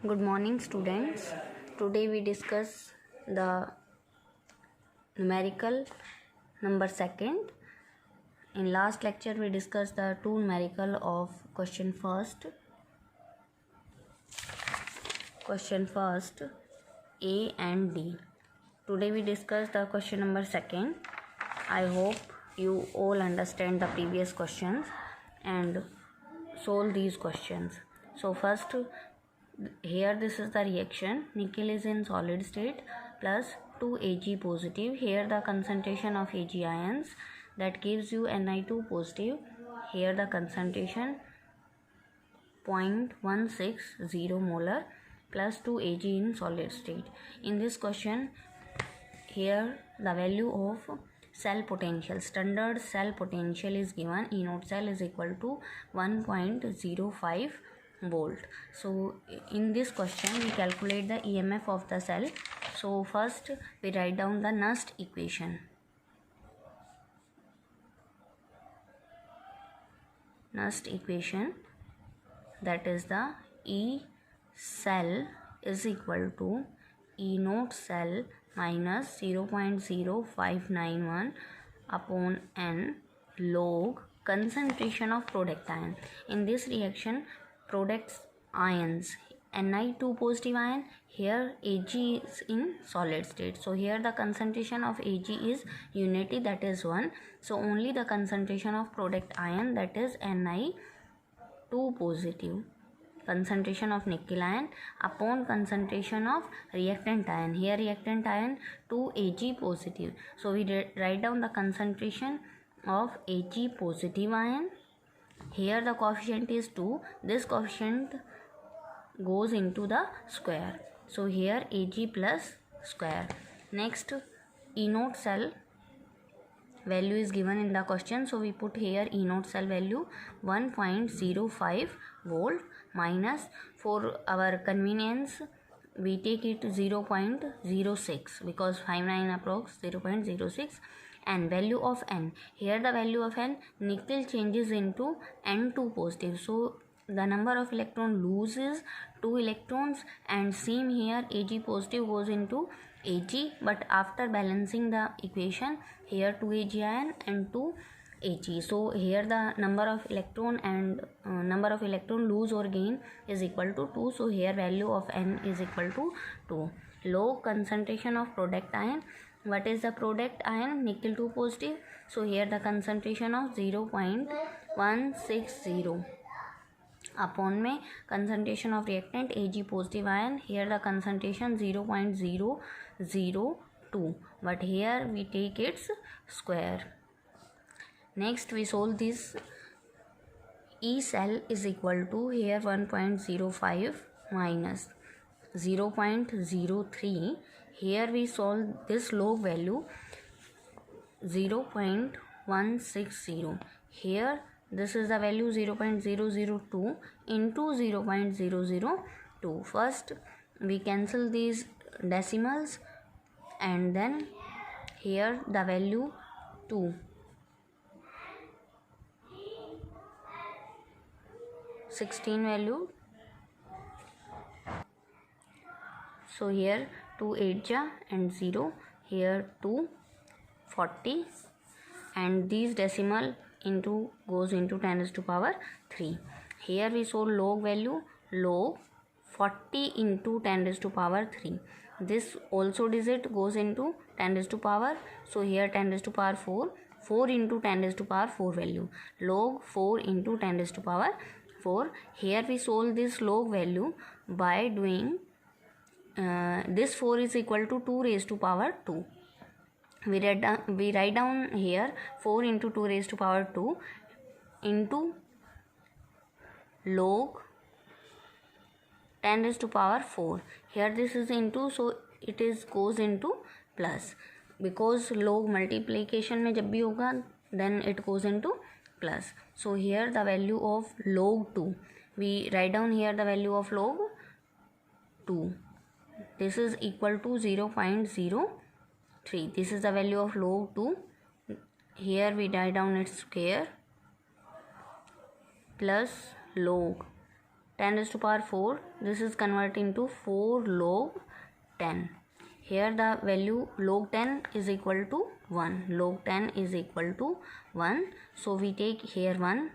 Good morning, students. Today we discuss the numerical number second. In last lecture we discussed the two numerical of question first A and D. Today we discuss the question number second. I hope you all understand the previous questions and solve these questions. So first, here this is the reaction. Nickel is in solid state plus 2 Ag positive. Here the concentration of Ag ions, that gives you Ni2 positive. Here the concentration 0.160 molar plus 2 Ag in solid state. In this question, here the value of cell potential, standard cell potential is given. E naught cell is equal to 1.05 volt. So in this question we calculate the EMF of the cell. So first we write down the Nernst equation. Nernst equation, that is the E cell is equal to E naught cell minus 0.0591 upon N log concentration of product ion. In this reaction, products ions, Ni2 positive ion, here Ag is in solid state. So here the concentration of Ag is unity, that is 1. So only the concentration of product ion, that is Ni2 positive. Concentration of nickel ion upon concentration of reactant ion. Here reactant ion 2 Ag positive. So we write down the concentration of Ag positive ion. Here the coefficient is 2. This coefficient goes into the square. So here Ag plus square. Next, E naught cell value is given in the question. So we put here E naught cell value 1.05 volt minus, for our convenience we take it 0.06 because 59 approx 0.06. And value of N, here the value of N, nickel changes into N2 positive. So the number of electron loses 2 electrons, and same here Ag positive goes into Ag, but after balancing the equation, here 2 Ag ion and 2 Ag. So here the number of electron and number of electron lose or gain is equal to 2. So here value of N is equal to 2. Low concentration of product ion. What is the product ion? Nickel 2 positive. So here the concentration of 0.160 upon में concentration of reactant Ag positive ion. Here the concentration 0.002, but here we take its square. Next we solve this. E cell is equal to, here 1.05 minus 0.03. Here we solve this log value 0.160. Here this is the value 0.002 into 0.002. First we cancel these decimals, and then here the value 2. 16 value. So here 2 8 ja and 0, here 2 40, and these decimal into goes into 10 raised to power 3. Here we solve log value, log 40 into 10 raised to power 3. This also digit goes into 10 raised to power. So here 10 raised to power 4, 4 into 10 raised to power 4 value, log 4 into 10 raised to power 4. Here we solve this log value by doing this 4 is equal to 2 raised to power 2. We write down here 4 into 2 raised to power 2 into log 10 raised to power 4. Here this is into, so it is goes into plus, because log multiplication में जब भी होगा then it goes into plus. So here the value of log 2, we write down here the value of log 2. This is equal to 0.03. This is the value of log 2. Here we write down its square plus log 10 raised to power 4, this is converted into 4 log 10. Here the value log 10 is equal to 1. Log 10 is equal to 1. So we take here 1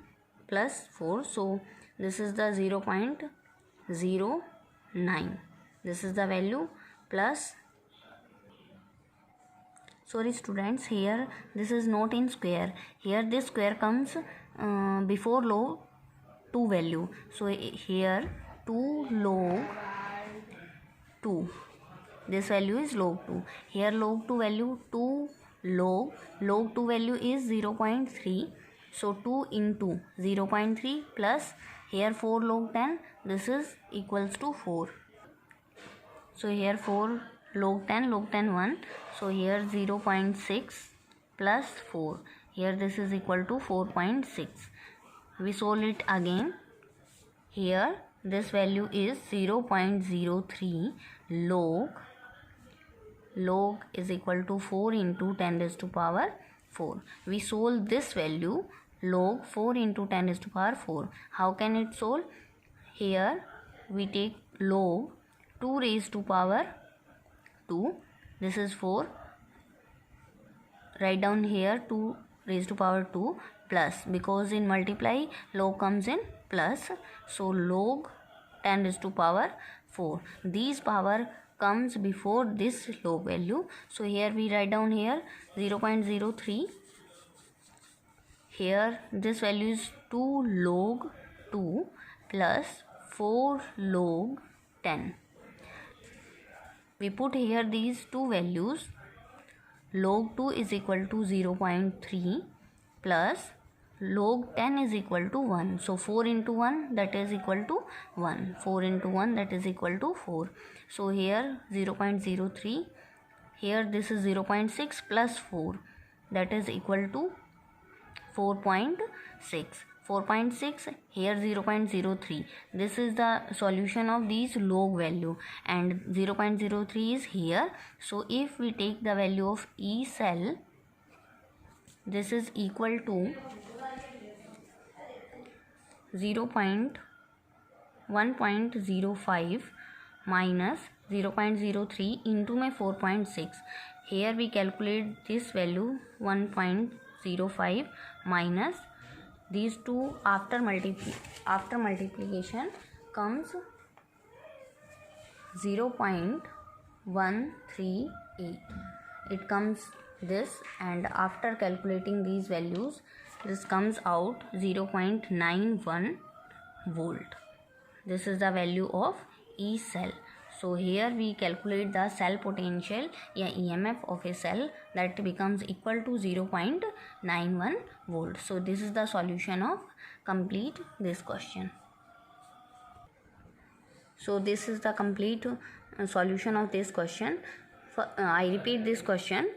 plus 4. So this is the 0.09. This is the value plus, sorry students, here this is not in square. Here this square comes before log 2 value. So here 2 log 2. This value is log 2. Here log 2 value 2 log 2 value is 0.3. So 2 into 0.3 plus here 4 log 10. This is equals to 4. So here 4 log 10 1. So here 0.6 plus 4. Here this is equal to 4.6. We solve it again. Here this value is 0.03 log is equal to 4 into 10 raised to power 4. We solve this value log 4 into 10 raised to power 4. How can it solve? Here we take log 2 raised to power 2. This is 4. Write down here 2 raised to power 2 plus, because in multiply log comes in plus. So log 10 raised to power 4. These power comes before this log value. So here we write down here 0.03. Here this value is 2 log 2 plus 4 log 10. We put here these two values. Log 2 is equal to 0.3 plus log 10 is equal to 1. So 4 into 1, that is equal to 1. 4 into 1, that is equal to 4. So here 0.03. Here this is 0.6 plus 4, that is equal to 4.6. 4.6, here 0.03. This is the solution of these log value, and 0.03 is here. So if we take the value of E cell, this is equal to 1.05 minus 0.03 into my 4.6. Here we calculate this value 1.05 minus these two after multiplication comes 0.138. It comes this, and after calculating these values, this comes out 0.91 volt. This is the value of E cell. So here we calculate the cell potential या EMF of a cell, that becomes equal to 0.91 volt. So this is the solution of complete this question. So this is the complete solution of this question. I repeat this question.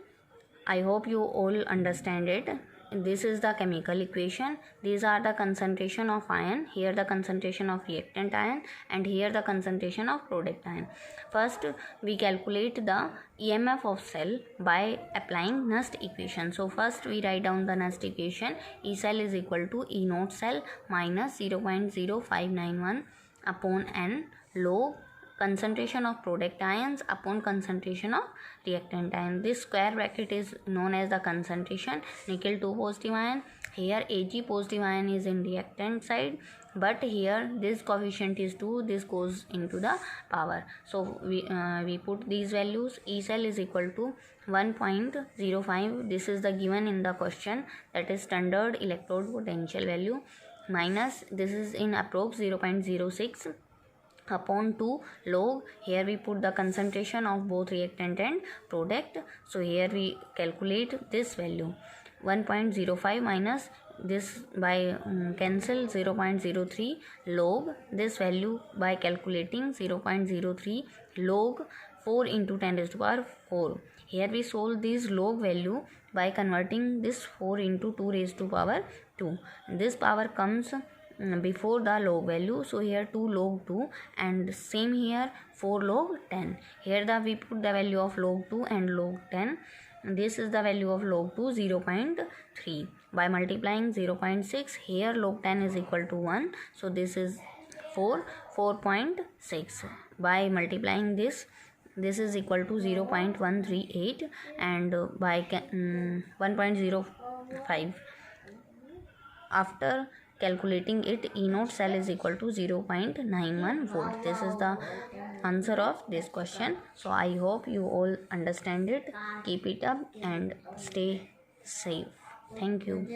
I hope you all understand it. This is the chemical equation. These are the concentration of ion. Here the concentration of reactant ion, and here the concentration of product ion. First we calculate the EMF of cell by applying Nast equation. So first we write down the Nast equation. E cell is equal to E naught cell minus 0.0591 upon N log concentration of product ions upon concentration of reactant ion. This square bracket is known as the concentration. Nickel 2 positive ion. Here Ag positive ion is in reactant side, but here this coefficient is 2. This goes into the power. So we put these values. E cell is equal to 1.05. This is the given in the question, that is standard electrode potential value, minus this is in approx 0.06 upon 2 log. Here we put the concentration of both reactant and product. So here we calculate this value 1.05 minus this by cancel 0.03 log this value by calculating 0.03 log 4 into 10 raised to power 4. Here we solve this log value by converting this 4 into 2 raised to power 2. This power comes before the log value. So here 2 log 2, and same here 4 log 10. Here we put the value of log 2 and log 10. This is the value of log 2, 0.3. By multiplying 0.6, here log 10 is equal to 1. So this is 4.6. By multiplying this is equal to 0.138, and by 1.05. After calculating it, E naught cell is equal to 0.91 volt. This is the answer of this question. So I hope you all understand it. Keep it up and stay safe. Thank you.